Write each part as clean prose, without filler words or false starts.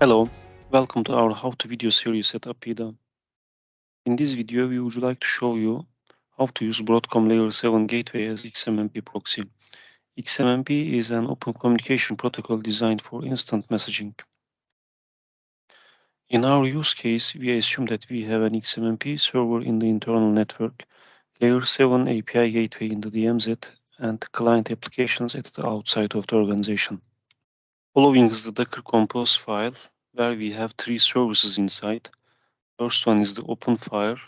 Hello, welcome to our How to video series at APIIDA. In this video, we would like to show you how to use Broadcom Layer7 gateway as XMPP proxy. XMPP is an open communication protocol designed for instant messaging. In our use case, we assume that we have an XMPP server in the internal network, Layer7 API gateway in the DMZ, and client applications at the outside of the organization. Following is the Docker Compose file, where we have three services inside. First one is the OpenFire,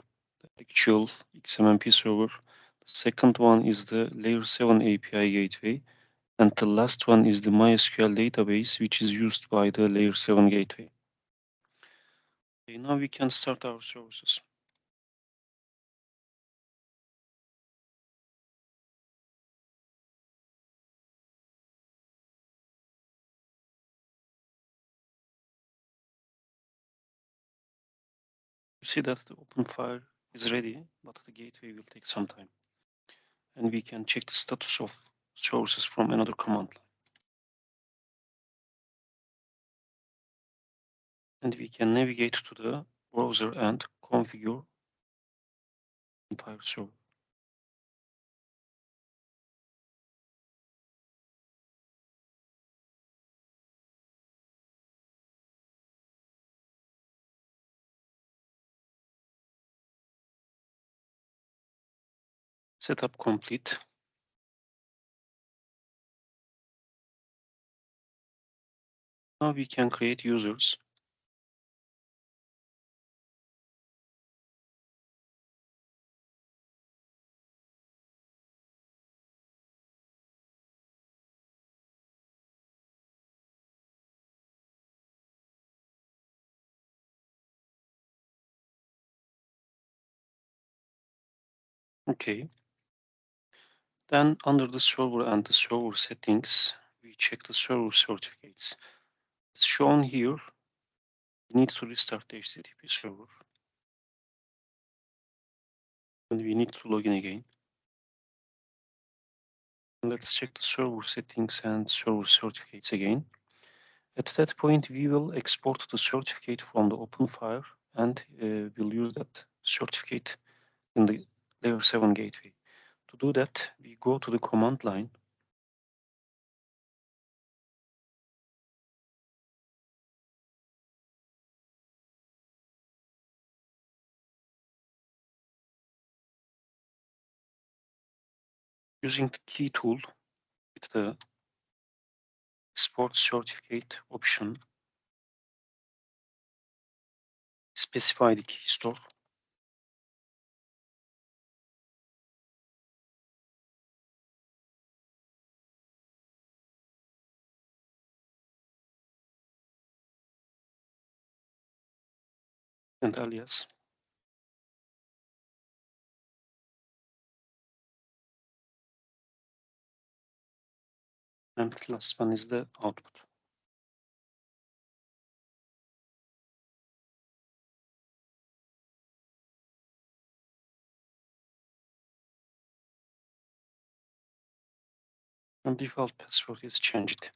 the actual XMPP server. The second one is the Layer7 API gateway. And the last one is the MySQL database, which is used by the Layer7 gateway. Okay, now we can start our services. You see that the OpenFire is ready, but the gateway will take some time. And we can check the status of services from another command line. And we can navigate to the browser and configure OpenFire server. Setup complete. Now we can create users. Okay. Then under the server and the server settings, we check the server certificates. It's shown here. We need to restart the HTTP server. And we need to log in again. Let's check the server settings and server certificates again. At that point, we will export the certificate from the OpenFire and we'll use that certificate in the Layer7 gateway. To do that, we go to the command line. Using the key tool with the export certificate option, specify the key store. And alias. And the last one is the output. And default password is changed.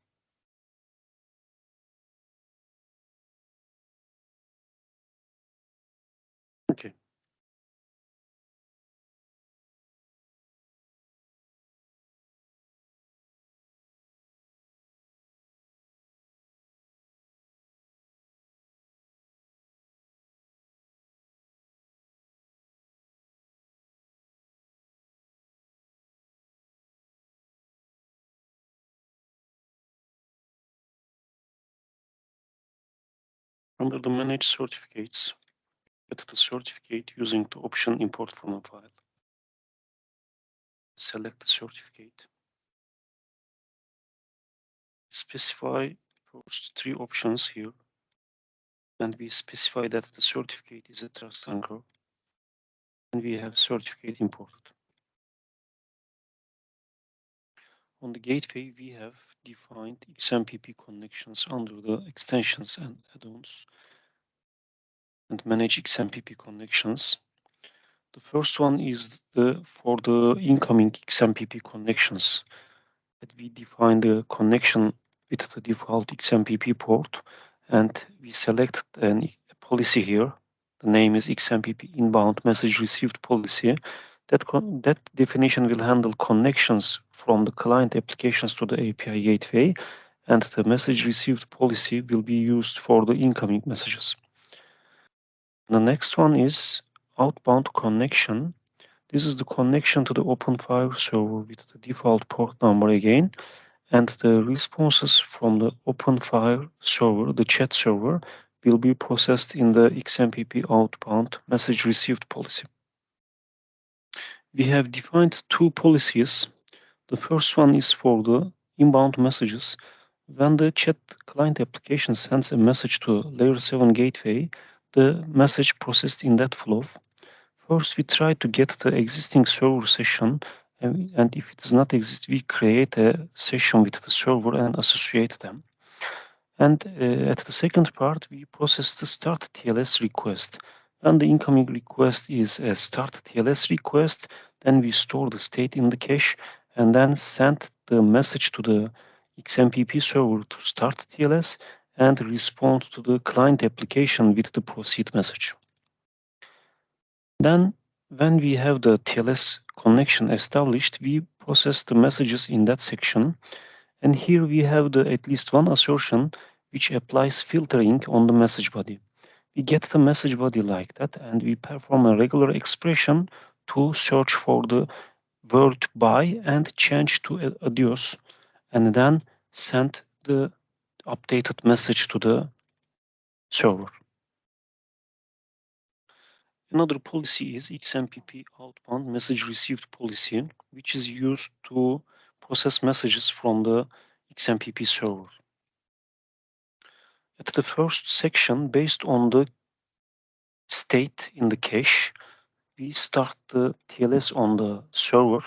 Okay. Under the manage certificates, get the certificate using the option import from a file. Select the certificate. Specify first three options here. And we specify that the certificate is a trust anchor. And we have certificate imported. On the gateway, we have defined XMPP connections under the extensions and add-ons. and manage XMPP connections. The first one is for the incoming XMPP connections. That we define the connection with the default XMPP port, and we select a policy here. The name is XMPP inbound message received policy. That definition will handle connections from the client applications to the API gateway, and the message received policy will be used for the incoming messages. The next one is outbound connection. This is the connection to the OpenFire server with the default port number again, and the responses from the OpenFire server, the chat server, will be processed in the XMPP outbound message received policy. We have defined two policies. The first one is for the inbound messages. When the chat client application sends a message to Layer7 gateway, the message processed in that flow. First, we try to get the existing server session, and if it does not exist, we create a session with the server and associate them. And at the second part, we process the start TLS request. When the incoming request is a start TLS request, then we store the state in the cache and then send the message to the XMPP server to start TLS and respond to the client application with the proceed message. Then, when we have the TLS connection established, we process the messages in that section. And here we have at least one assertion which applies filtering on the message body. We get the message body like that, and we perform a regular expression to search for the word bye and change to adios, and then send the updated message to the server. Another policy is XMPP outbound message received policy, which is used to process messages from the XMPP server. At the first section, based on the state in the cache, we start the TLS on the server.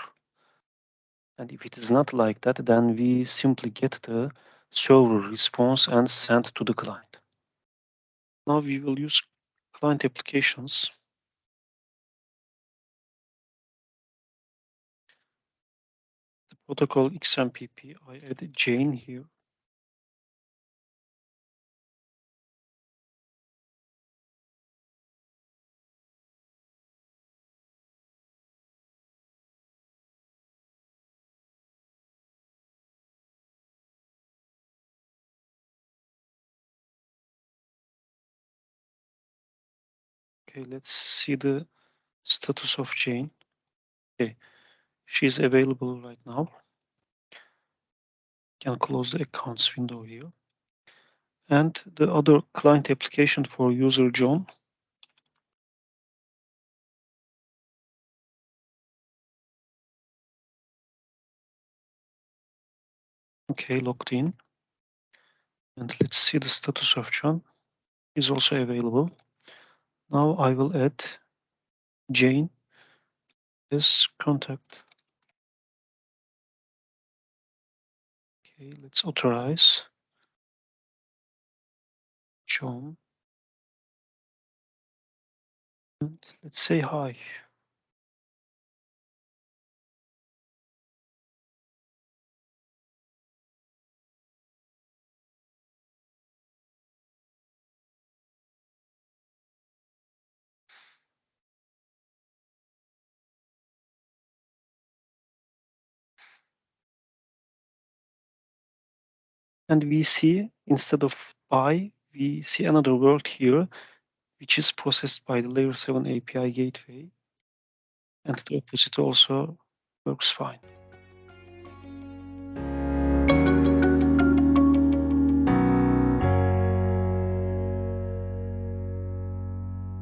And if it is not like that, then we simply get the server response and send to the client. Now we will use client applications. The protocol XMPP, I add Jane here. Okay, let's see the status of Jane. Okay, she's available right now. Can close the accounts window here. And the other client application for user John. Okay, logged in. And let's see the status of John. Is also available. Now I will add Jane as contact. Okay, let's authorize John. And let's say hi. And we see, instead of by, we see another word here, which is processed by the Layer7 API gateway. And the opposite also works fine.